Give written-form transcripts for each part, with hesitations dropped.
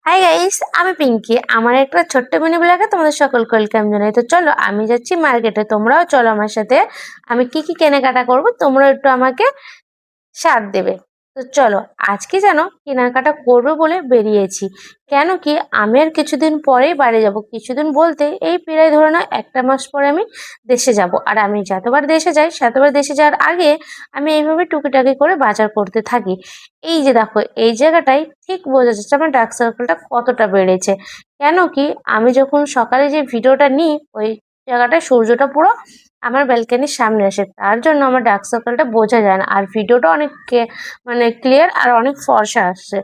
Hi guys, আমি পিঙ্কি। আমার একটা ছোট্ট মিনি ব্লগে তোমাদের সকলকে ওয়েলকাম জানাই। তো চলো, আমি যাচ্ছি মার্কেটে, তোমরাও চলো আমার সাথে। আমি কি কি কেনাকাটা করব তোমরাও একটু আমাকে সাথ দেবে। তো চলো, আজকে যেন কেনাকাটা করবো বলে বেরিয়েছি। কেন কি, আমি আর কিছুদিন পরেই বাড়ি যাব। কিছুদিন বলতে এই প্রায় ধরে নাও 1 মাস পরে আমি দেশে যাব। আর আমি যতবার দেশে যাই সেতবার দেশে যাওয়ার আগে আমি এইভাবে টুকিটাকি করে বাজার করতে থাকি। এই যে দেখো, এই জায়গাটাই ঠিক বোঝা যাচ্ছে আমার ডার্ক সার্কেলটা কতটা বেড়েছে। কেন কি, আমি যখন সকালে যে ভিডিওটা নিই ওই জায়গাটায় সূর্যটা পুরো আমার ব্যালকনির সামনে আসে, তার জন্য আমার ডার্ক সার্কেলটা বোঝা যায় না। আর ভিডিওটা অনেক মানে ক্লিয়ার আর অনেক ফর্সা আসছে।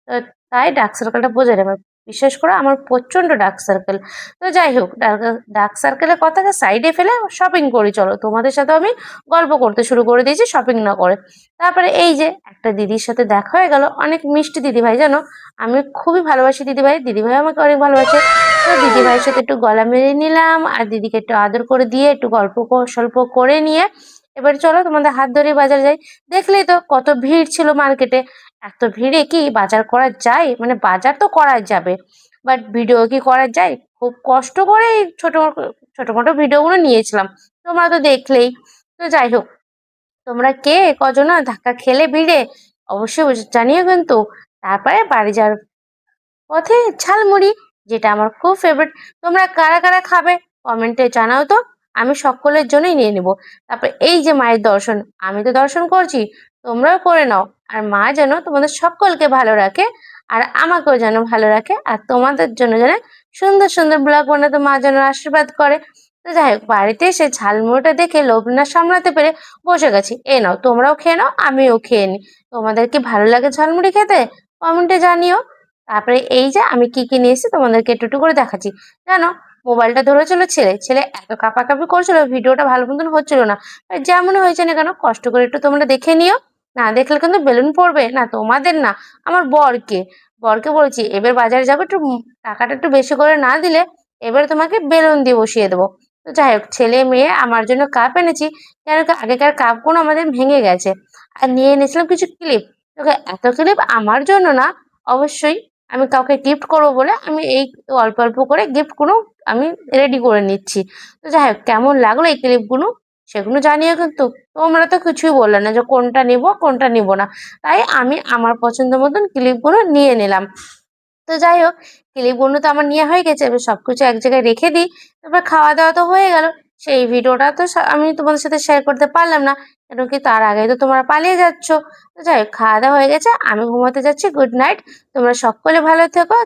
তো তাই ডার্ক সার্কেলটা বোঝা যায়। আমার বিশেষ করে আমার প্রচন্ড ডার্ক সার্কেল। তো যাই হোক, ডার্ক সার্কেলের কথাকে সাইডে ফেলে শপিং করি। চলো, তোমাদের সাথে আমি গল্প করতে শুরু করে দিয়েছি শপিং না করে। তারপরে এই যে একটা দিদির সাথে দেখা হয়ে গেল, অনেক মিষ্টি দিদিভাই, জানো আমি খুবই ভালোবাসি দিদিভাই, দিদিভাই আমাকে অনেক ভালোবাসে। তো দিদিভাইয়ের সাথে একটু গলা মেরে নিলাম আর দিদিকে একটু আদর করে দিয়ে একটু গল্প স্বল্প করে নিয়ে এবার চলো তোমাদের হাত ধরে বাজার যাই। দেখলেই তো কত ভিড় ছিল মার্কেটে। এত ভিড়ে কি বাজার করা যায়? মানে বাজার তো করা যাবে, বাট ভিডিও কি করা যায়? খুব কষ্ট করে এই ছোট ছোট মোটো ভিডিওগুলো নিয়েছিলাম, তোমরা তো দেখলেই। তো যাই হোক, তোমরা কে কজন ধাক্কা খেলে ভিড়ে অবশ্যই জানিও কিন্তু। তারপরে বাড়ি যাওয়ার পথে ঝালমুড়ি, যেটা আমার খুব ফেভারিট। তোমরা কারা কারা খাবে কমেন্টে জানাও তো, আমি সকলের জন্যই নিয়ে নিব। তারপর এই যে মায়ের দর্শন, আমি তো দর্শন করছি, তোমরাও করে নাও। আর মা যেন তোমাদের সকলকে ভালো রাখে আর আমাকেও যেন ভালো রাখে, আর তোমাদের জন্য যেন সুন্দর সুন্দর ব্লগ বানাতে মা যেন আশীর্বাদ করে। তো যাই হোক, বাড়িতে এসে ঝালমুড়িটা দেখে লোভ না সামলাতে পেরে বসে গেছি। এ নাও, তোমরাও খেয়ে নাও, আমিও খেয়ে নিই। তোমাদের কি ভালো লাগে ঝালমুড়ি খেতে? কমেন্টে জানিও। তারপরে এই যে আমি কি কি নিয়েছি তোমাদেরকে একটু একটু করে দেখাচ্ছি। জানো, মোবাইলটা ধরেছিল ছেলে, ছেলে এত কাঁপাকাঁপি করছিল, ভিডিওটা ভালো মতন হচ্ছিল না। যেমন হয়েছে না কেন, কষ্ট করে একটু তোমরা দেখে নিও। না দেখলে কিন্তু বেলুন পড়বে না, তোমাদের না, আমার বরকে। বরকে বলছি এবার বাজারে যাবো, একটু টাকাটা একটু বেশি করে না দিলে এবার তোমাকে বেলুন দিয়ে বসিয়ে দেবো। তো যাই হোক, ছেলে মেয়ে আমার জন্য কাপ এনেছি। কেন কি, আগেকার কাপগুলো আমাদের ভেঙে গেছে। আর নিয়ে এনেছিলাম কিছু ক্লিপ। তোকে এত ক্লিপ আমার জন্য না, অবশ্যই আমি কাউকে গিফট করবো বলে আমি এই অল্প অল্প করে গিফটগুলো আমি রেডি করে নিচ্ছি। তো যাই হোক, কেমন লাগলো এই ক্লিপগুলো সেগুলো জানিও কিন্তু। তোমরা তো কিছুই বললে না যে কোনটা নিব কোনটা নিব না, তাই আমি আমার পছন্দ মতন ক্লিপগুলো নিয়ে নিলাম। তো যাই হোক, ক্লিপগুলো তো আমার নেওয়া হয়ে গেছে, এবার সবকিছু এক জায়গায় রেখে দিই। তারপর খাওয়া দাওয়া তো হয়ে গেল। সেই ভিডিওটা তো আমি তোমাদের সাথে শেয়ার করতে পারলাম না, কেন কি তার আগে তো তোমরা পালিয়ে যাচ্ছ। তো যাই হোক, খাওয়া দাওয়া হয়ে গেছে, আমি ঘুমাতে যাচ্ছি। গুড নাইট, তোমরা সকলে ভালো থেকো।